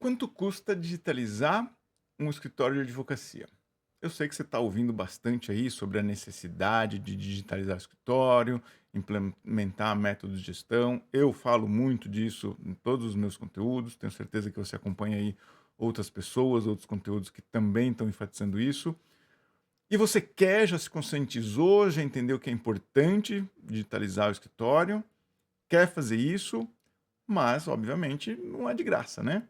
Quanto custa digitalizar um escritório de advocacia? Eu sei que você está ouvindo bastante aí sobre a necessidade de digitalizar o escritório, implementar métodos de gestão. Eu falo muito disso em todos os meus conteúdos. Tenho certeza que você acompanha aí outras pessoas, outros conteúdos que também estão enfatizando isso. E você quer, já se conscientizou, já entendeu que é importante digitalizar o escritório, quer fazer isso, mas, obviamente, não é de graça, né?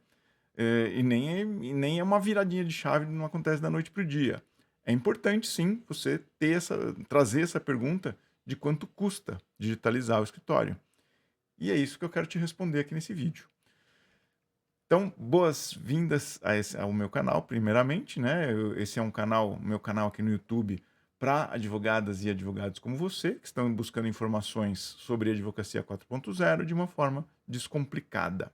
E nem é uma viradinha de chave, não acontece da noite para o dia. É importante sim você trazer essa pergunta de quanto custa digitalizar o escritório. E é isso que eu quero te responder aqui nesse vídeo. Então, boas-vindas ao meu canal, primeiramente, né? Esse é meu canal aqui no YouTube para advogadas e advogados como você, que estão buscando informações sobre advocacia 4.0 de uma forma descomplicada.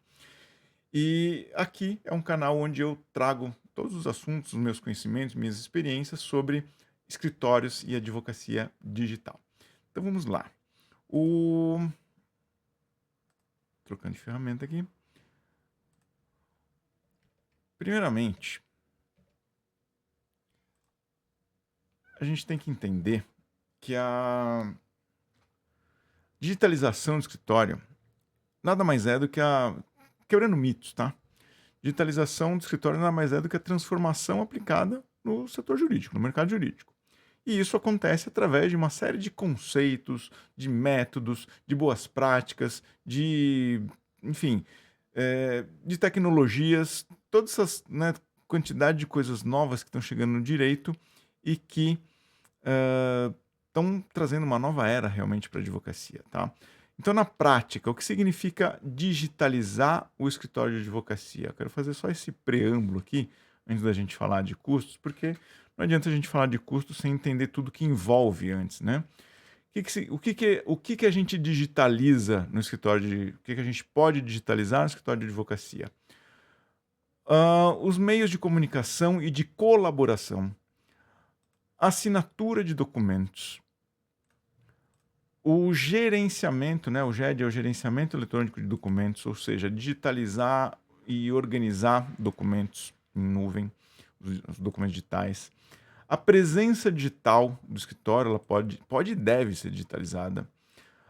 E aqui é um canal onde eu trago todos os assuntos, os meus conhecimentos, minhas experiências sobre escritórios e advocacia digital. Então vamos lá. O... Trocando de ferramenta aqui. Primeiramente, a gente tem que entender que a digitalização do escritório nada mais é do que a. Quebrando mitos, tá? Digitalização do escritório nada mais é do que a transformação aplicada no setor jurídico, no mercado jurídico. E isso acontece através de uma série de conceitos, de métodos, de boas práticas, enfim, de tecnologias, todas essas, né, quantidade de coisas novas que estão chegando no direito e que estão trazendo uma nova era realmente para a advocacia, tá? Então, na prática, o que significa digitalizar o escritório de advocacia? Eu quero fazer só esse preâmbulo aqui, antes da gente falar de custos, porque não adianta a gente falar de custos sem entender tudo que envolve antes, né? O que que a gente digitaliza no escritório o que que a gente pode digitalizar no escritório de advocacia? Os meios de comunicação e de colaboração, assinatura de documentos, o gerenciamento, né, o GED é o gerenciamento eletrônico de documentos, ou seja, digitalizar e organizar documentos em nuvem, os documentos digitais. A presença digital do escritório, ela pode e deve ser digitalizada.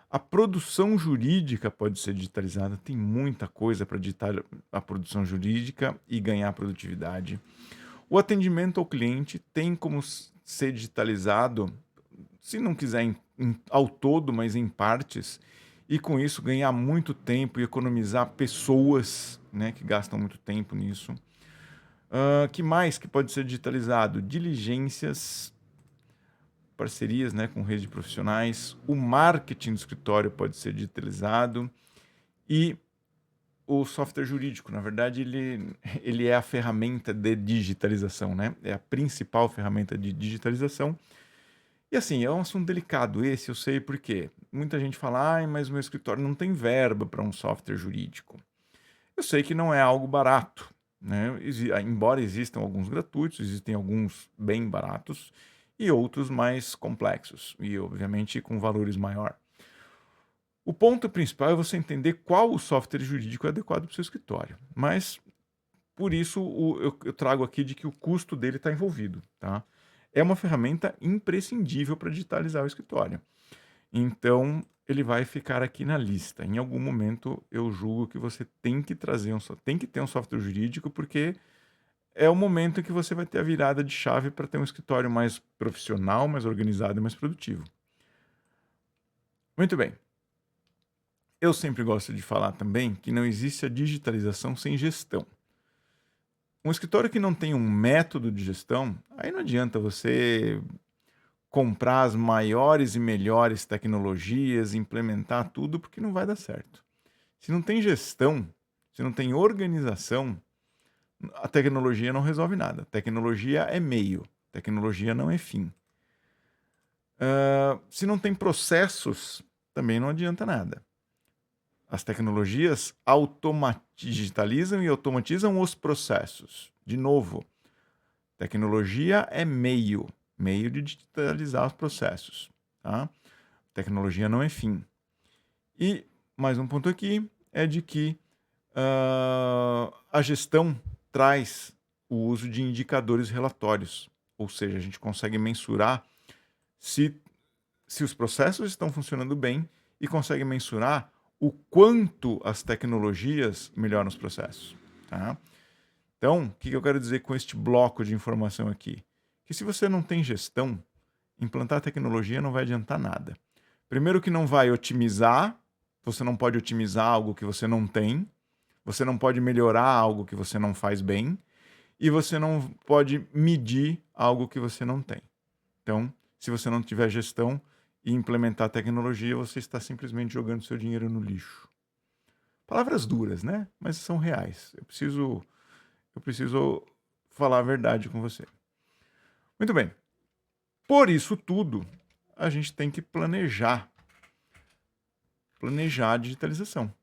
A produção jurídica pode ser digitalizada. Tem muita coisa para digitar a produção jurídica e ganhar produtividade. O atendimento ao cliente tem como ser digitalizado, se não quiser ao todo, mas em partes, e com isso ganhar muito tempo e economizar pessoas, né, que gastam muito tempo nisso. Que mais que pode ser digitalizado? Diligências, parcerias, né, com redes de profissionais. O marketing do escritório pode ser digitalizado. E o software jurídico, na verdade, ele é a ferramenta de digitalização, né? É a principal ferramenta de digitalização. E assim, é um assunto delicado esse, eu sei porque muita gente fala, ai, mas o meu escritório não tem verba para um software jurídico. Eu sei que não é algo barato, né? Embora existam alguns gratuitos, existem alguns bem baratos e outros mais complexos e, obviamente, com valores maior. O ponto principal é você entender qual o software jurídico é adequado para o seu escritório. Mas, por isso, eu trago aqui de que o custo dele está envolvido, tá? É uma ferramenta imprescindível para digitalizar o escritório. Então, ele vai ficar aqui na lista. Em algum momento, eu julgo que você tem que tem que ter um software jurídico, porque é o momento em que você vai ter a virada de chave para ter um escritório mais profissional, mais organizado e mais produtivo. Muito bem. Eu sempre gosto de falar também que não existe a digitalização sem gestão. Um escritório que não tem um método de gestão, aí não adianta você comprar as maiores e melhores tecnologias, implementar tudo, porque não vai dar certo. Se não tem gestão, se não tem organização, a tecnologia não resolve nada. Tecnologia é meio, tecnologia não é fim. Se não tem processos, também não adianta nada. As tecnologias digitalizam e automatizam os processos. De novo, tecnologia é meio de digitalizar os processos. Tá? Tecnologia não é fim. E mais um ponto aqui é de que a gestão traz o uso de indicadores relatórios, ou seja, a gente consegue mensurar se, se os processos estão funcionando bem e consegue mensurar o quanto as tecnologias melhoram os processos. Tá? Então, o que eu quero dizer com este bloco de informação aqui? Que se você não tem gestão, implantar tecnologia não vai adiantar nada. Primeiro que não vai otimizar, você não pode otimizar algo que você não tem, você não pode melhorar algo que você não faz bem, e você não pode medir algo que você não tem. Então, se você não tiver gestão e implementar tecnologia, você está simplesmente jogando seu dinheiro no lixo. Palavras duras, né? Mas são reais. Eu preciso falar a verdade com você. Muito bem. Por isso tudo, a gente tem que planejar a digitalização.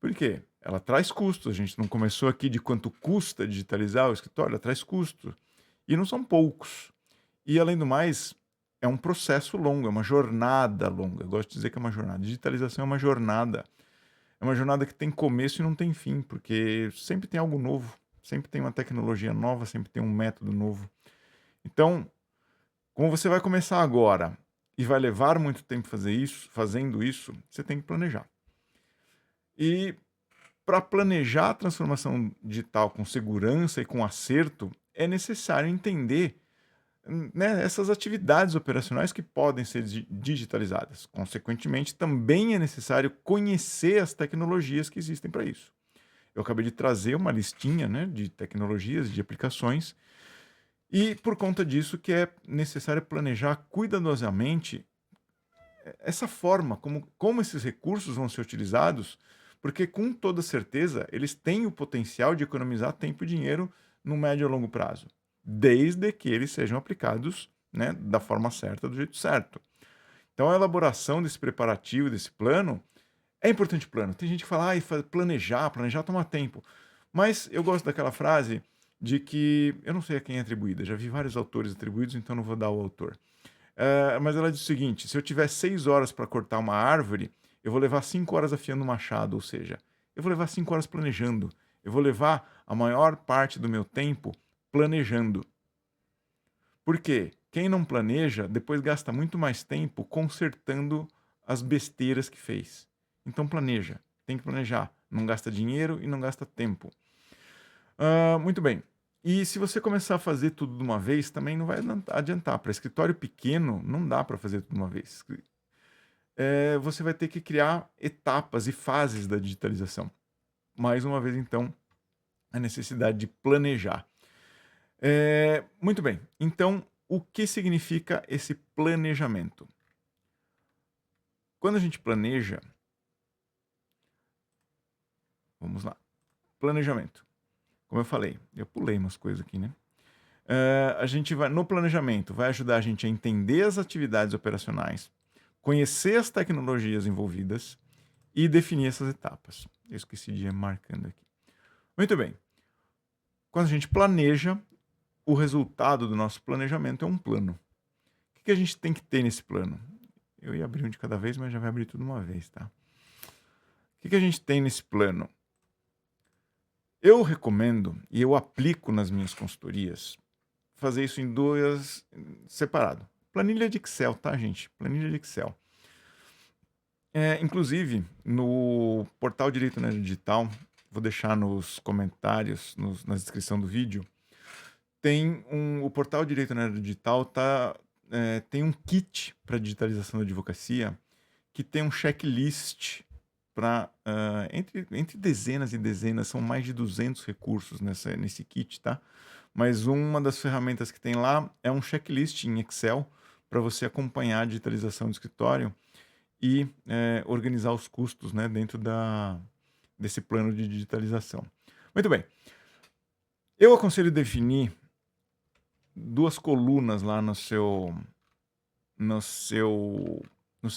Por quê? Ela traz custos. A gente não começou aqui de quanto custa digitalizar o escritório, ela traz custos. E não são poucos. E, além do mais, é um processo longo, é uma jornada longa. Eu gosto de dizer que é uma jornada. Digitalização é uma jornada. É uma jornada que tem começo e não tem fim, porque sempre tem algo novo, sempre tem uma tecnologia nova, sempre tem um método novo. Então, como você vai começar agora e vai levar muito tempo fazendo isso, você tem que planejar. E para planejar a transformação digital com segurança e com acerto, é necessário entender, né, essas atividades operacionais que podem ser digitalizadas. Consequentemente, também é necessário conhecer as tecnologias que existem para isso. Eu acabei de trazer uma listinha, né, de tecnologias, de aplicações, e por conta disso que é necessário planejar cuidadosamente essa forma, como esses recursos vão ser utilizados, porque com toda certeza eles têm o potencial de economizar tempo e dinheiro no médio e longo prazo, desde que eles sejam aplicados, né, da forma certa, do jeito certo. Então a elaboração desse preparativo, desse plano, é importante o plano. Tem gente que fala, planejar toma tempo. Mas eu gosto daquela frase de que, eu não sei a quem é atribuída, já vi vários autores atribuídos, então não vou dar o autor. Mas ela diz o seguinte: se eu tiver 6 horas para cortar uma árvore, eu vou levar 5 horas afiando o machado, ou seja, eu vou levar 5 horas planejando. Eu vou levar a maior parte do meu tempo planejando. Por quê? Quem não planeja, depois gasta muito mais tempo consertando as besteiras que fez. Então planeja, tem que planejar. Não gasta dinheiro e não gasta tempo. Muito bem. E se você começar a fazer tudo de uma vez, também não vai adiantar. Para escritório pequeno, não dá para fazer tudo de uma vez. Você vai ter que criar etapas e fases da digitalização. Mais uma vez, então, a necessidade de planejar. Muito bem. Então, o que significa esse planejamento? Quando a gente planeja, vamos lá. Planejamento. Como eu falei, eu pulei umas coisas aqui, né? A gente vai, no planejamento, vai ajudar a gente a entender as atividades operacionais, conhecer as tecnologias envolvidas e definir essas etapas. Eu esqueci de ir marcando aqui. Muito bem. Quando a gente planeja, o resultado do nosso planejamento é um plano. O que a gente tem que ter nesse plano? Eu ia abrir um de cada vez, mas já vai abrir tudo de uma vez, tá? O que a gente tem nesse plano? Eu recomendo, e eu aplico nas minhas consultorias, fazer isso em duas, separado. Planilha de Excel, tá, gente? Planilha de Excel. Inclusive, no portal Direito na Digital, vou deixar nos comentários, na descrição do vídeo, o portal Direito na Digital tem um kit para digitalização da advocacia que tem um checklist para entre dezenas e dezenas, são mais de 200 recursos nesse kit, tá? Mas uma das ferramentas que tem lá é um checklist em Excel para você acompanhar a digitalização do escritório e organizar os custos, né, dentro desse plano de digitalização. Muito bem. Eu aconselho definir 2 colunas lá no seu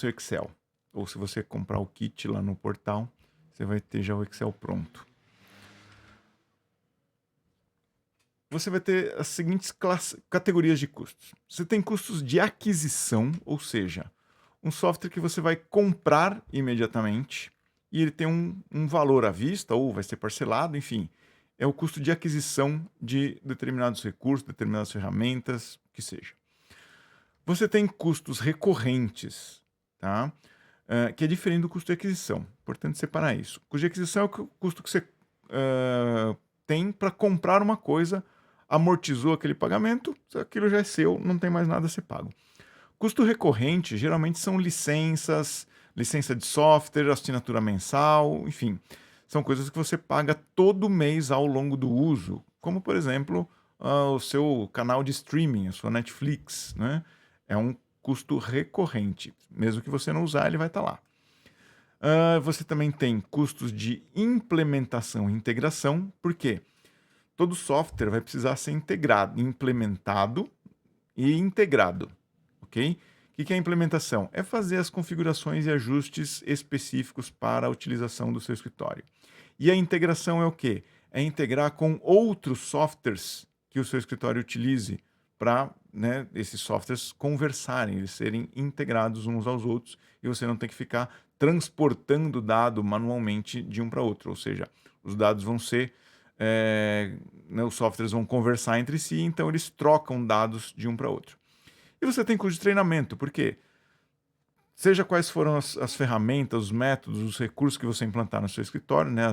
Excel. Ou se você comprar o kit lá no portal, você vai ter já o Excel pronto. Você vai ter as seguintes categorias de custos. Você tem custos de aquisição, ou seja, um software que você vai comprar imediatamente e ele tem um valor à vista, ou vai ser parcelado, enfim. É o custo de aquisição de determinados recursos, determinadas ferramentas, que seja. Você tem custos recorrentes, tá? Que é diferente do custo de aquisição. Importante separar isso. O custo de aquisição é o custo que você tem para comprar uma coisa, amortizou aquele pagamento, aquilo já é seu, não tem mais nada a ser pago. Custo recorrente geralmente são licenças, licença de software, assinatura mensal, enfim. São coisas que você paga todo mês ao longo do uso, como por exemplo o seu canal de streaming, a sua Netflix, né? É um custo recorrente. Mesmo que você não usar, ele vai estar lá. Você também tem custos de implementação e integração, porque todo software vai precisar ser integrado, implementado e integrado, ok? O que é a implementação? É fazer as configurações e ajustes específicos para a utilização do seu escritório. E a integração é o quê? É integrar com outros softwares que o seu escritório utilize para, né, esses softwares conversarem, eles serem integrados uns aos outros e você não tem que ficar transportando dado manualmente de um para outro. Ou seja, os dados vão ser, né, os softwares vão conversar entre si, então eles trocam dados de um para outro. E você tem custo de treinamento, porque seja quais foram as ferramentas, os métodos, os recursos que você implantar no seu escritório, né,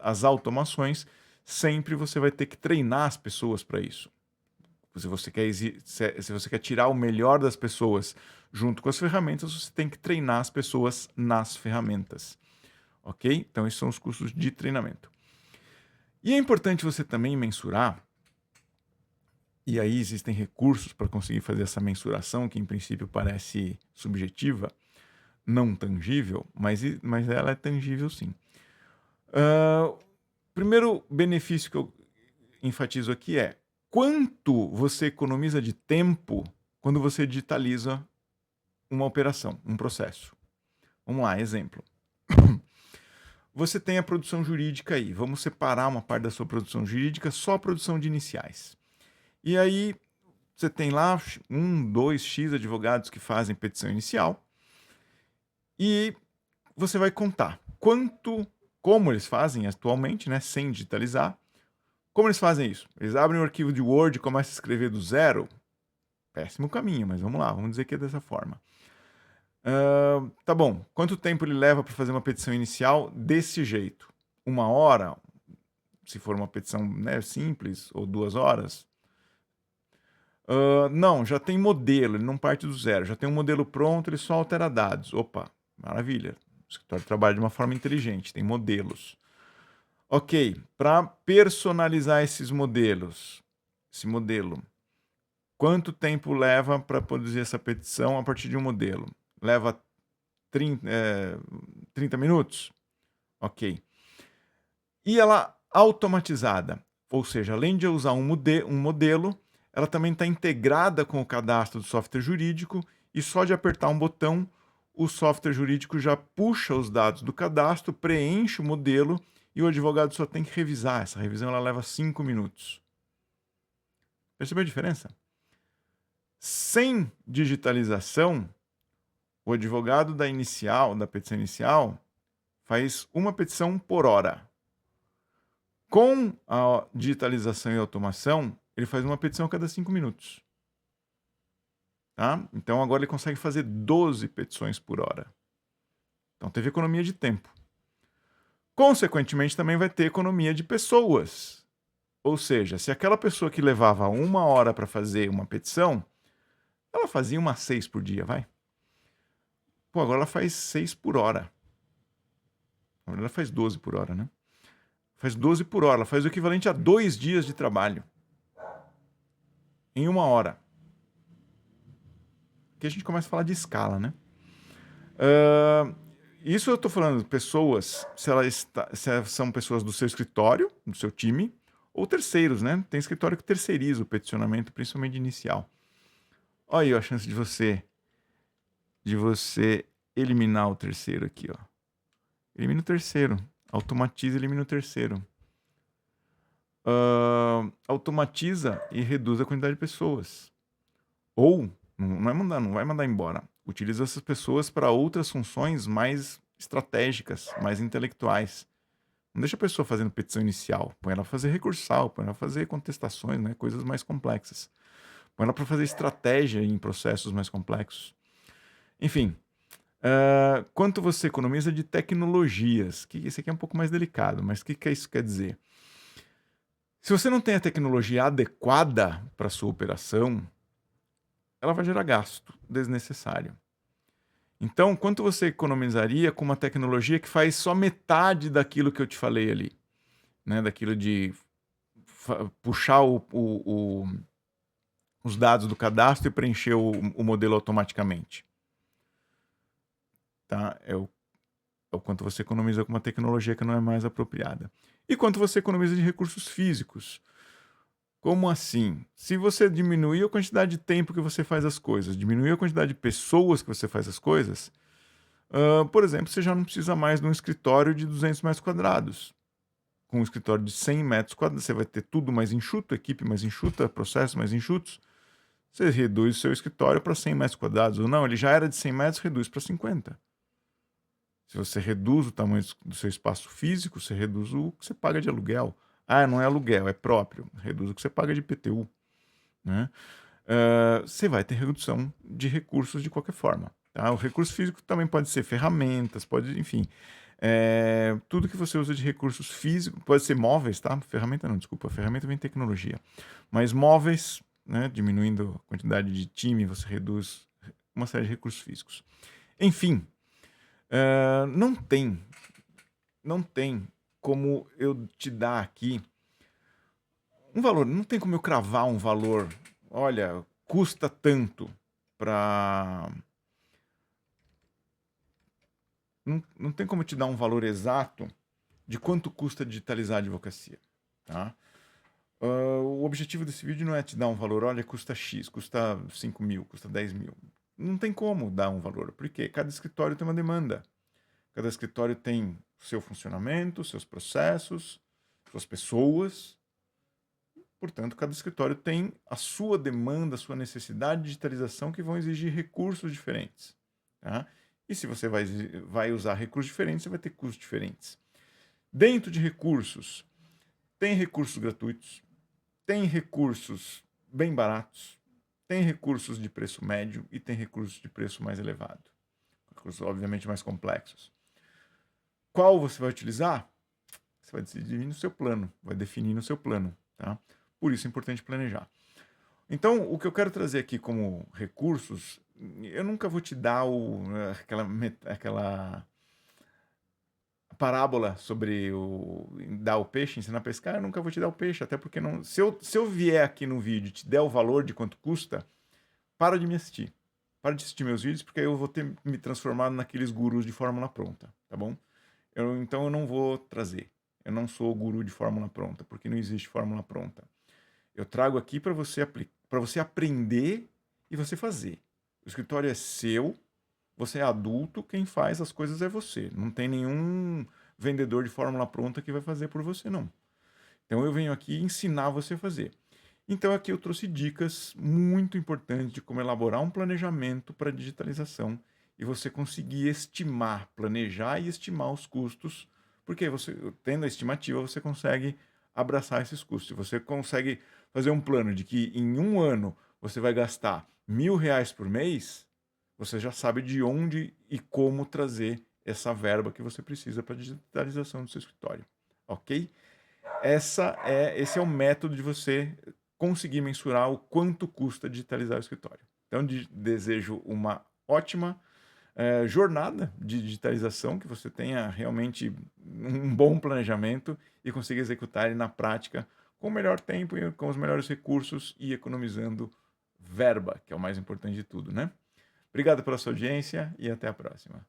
as automações, sempre você vai ter que treinar as pessoas para isso. Se você quer tirar o melhor das pessoas junto com as ferramentas, você tem que treinar as pessoas nas ferramentas. Ok? Então, esses são os custos de treinamento. E é importante você também mensurar, e aí existem recursos para conseguir fazer essa mensuração, que em princípio parece subjetiva, não tangível, mas ela é tangível sim. Primeiro benefício que eu enfatizo aqui é quanto você economiza de tempo quando você digitaliza uma operação, um processo. Vamos lá, exemplo. Você tem a produção jurídica aí. Vamos separar uma parte da sua produção jurídica, só a produção de iniciais. E aí você tem lá 1, 2, X advogados que fazem petição inicial. E você vai contar como eles fazem atualmente, né, sem digitalizar. Como eles fazem isso? Eles abrem um arquivo de Word e começam a escrever do zero? Péssimo caminho, mas vamos lá, vamos dizer que é dessa forma. Tá bom, quanto tempo ele leva para fazer uma petição inicial desse jeito? 1 hora? Se for uma petição, né, simples, ou 2 horas? Não, já tem modelo, ele não parte do zero. Já tem um modelo pronto, ele só altera dados. Opa, maravilha. O escritório trabalha de uma forma inteligente, tem modelos. Ok, para personalizar esses modelos, esse modelo, quanto tempo leva para produzir essa petição a partir de um modelo? Leva 30 minutos? Ok. E ela automatizada, ou seja, além de eu usar um modelo, ela também está integrada com o cadastro do software jurídico e só de apertar um botão, o software jurídico já puxa os dados do cadastro, preenche o modelo e o advogado só tem que revisar. Essa revisão ela leva 5 minutos. Percebeu a diferença? Sem digitalização, o advogado da petição inicial, faz uma petição por hora. Com a digitalização e automação, ele faz uma petição a cada 5 minutos. Tá? Então agora ele consegue fazer 12 petições por hora. Então teve economia de tempo. Consequentemente, também vai ter economia de pessoas. Ou seja, se aquela pessoa que levava 1 hora para fazer uma petição, ela fazia umas 6 por dia, vai. Pô, agora ela faz 6 por hora. Agora ela faz 12 por hora, né? Faz 12 por hora. Ela faz o equivalente a 2 dias de trabalho. Em 1 hora. Aqui a gente começa a falar de escala, né? Isso eu estou falando de pessoas, se são pessoas do seu escritório, do seu time, ou terceiros, né? Tem escritório que terceiriza o peticionamento, principalmente inicial. Olha aí a chance de você eliminar o terceiro aqui, ó. Elimina o terceiro. Automatiza e elimina o terceiro. Automatiza e reduz a quantidade de pessoas. Ou, não vai mandar embora. Utiliza essas pessoas para outras funções mais estratégicas, mais intelectuais. Não deixa a pessoa fazendo petição inicial, põe ela a fazer recursal, põe ela a fazer contestações, né, coisas mais complexas. Põe ela para fazer estratégia em processos mais complexos. Enfim, quanto você economiza de tecnologias, que esse aqui é um pouco mais delicado, mas o que isso quer dizer? Se você não tem a tecnologia adequada para sua operação, ela vai gerar gasto desnecessário. Então, quanto você economizaria com uma tecnologia que faz só metade daquilo que eu te falei ali, né? Daquilo de puxar os dados do cadastro e preencher o modelo automaticamente. Tá? É o quanto você economiza com uma tecnologia que não é mais apropriada. E quanto você economiza de recursos físicos. Como assim? Se você diminuir a quantidade de tempo que você faz as coisas, diminuir a quantidade de pessoas que você faz as coisas, por exemplo, você já não precisa mais de um escritório de 200 metros quadrados. Com um escritório de 100 metros quadrados, você vai ter tudo mais enxuto, equipe mais enxuta, processos mais enxutos. Você reduz o seu escritório para 100 metros quadrados. Ou não, ele já era de 100 metros, reduz para 50. Se você reduz o tamanho do seu espaço físico, você reduz o que você paga de aluguel. Ah, não é aluguel, é próprio. Reduz o que você paga de IPTU. Né? Você vai ter redução de recursos de qualquer forma. Tá? O recurso físico também pode ser ferramentas, pode, enfim. Tudo que você usa de recursos físicos, pode ser móveis, tá? Ferramenta não, desculpa, ferramenta vem tecnologia. Mas móveis, né, diminuindo a quantidade de time, você reduz uma série de recursos físicos. Enfim, não tem como eu te dar aqui um valor, não tem como eu cravar um valor, olha, custa tanto para... Não tem como eu te dar um valor exato de quanto custa digitalizar a advocacia, tá? O objetivo desse vídeo não é te dar um valor, olha, custa X, custa 5 mil, custa 10 mil. Não tem como dar um valor, porque cada escritório tem uma demanda. Cada escritório tem o seu funcionamento, seus processos, suas pessoas. Portanto, cada escritório tem a sua demanda, a sua necessidade de digitalização que vão exigir recursos diferentes. Tá? E se você vai usar recursos diferentes, você vai ter custos diferentes. Dentro de recursos, tem recursos gratuitos, tem recursos bem baratos, tem recursos de preço médio e tem recursos de preço mais elevado. Recursos, obviamente, mais complexos. Qual você vai utilizar? Você vai decidir no seu plano, vai definir no seu plano. Tá? Por isso é importante planejar. Então, o que eu quero trazer aqui como recursos, eu nunca vou te dar aquela parábola sobre dar o peixe, ensinar a pescar, eu nunca vou te dar o peixe, até porque não, se eu vier aqui no vídeo e te der o valor de quanto custa, para de me assistir. Para de assistir meus vídeos, porque aí eu vou ter me transformado naqueles gurus de fórmula pronta, tá bom? Então eu não vou trazer. Eu não sou o guru de fórmula pronta, porque não existe fórmula pronta. Eu trago aqui para você aprender e você fazer. O escritório é seu, você é adulto, quem faz as coisas é você. Não tem nenhum vendedor de fórmula pronta que vai fazer por você, não. Então eu venho aqui ensinar você a fazer. Então aqui eu trouxe dicas muito importantes de como elaborar um planejamento para digitalização e você conseguir estimar, planejar e estimar os custos, porque você, tendo a estimativa, você consegue abraçar esses custos. Você consegue fazer um plano de que em um ano você vai gastar R$ 1.000 por mês, você já sabe de onde e como trazer essa verba que você precisa para a digitalização do seu escritório, ok? Esse é o método de você conseguir mensurar o quanto custa digitalizar o escritório. Então, desejo uma ótima jornada de digitalização, que você tenha realmente um bom planejamento e consiga executar ele na prática com o melhor tempo e com os melhores recursos e economizando verba, que é o mais importante de tudo, né? Obrigado pela sua audiência e até a próxima.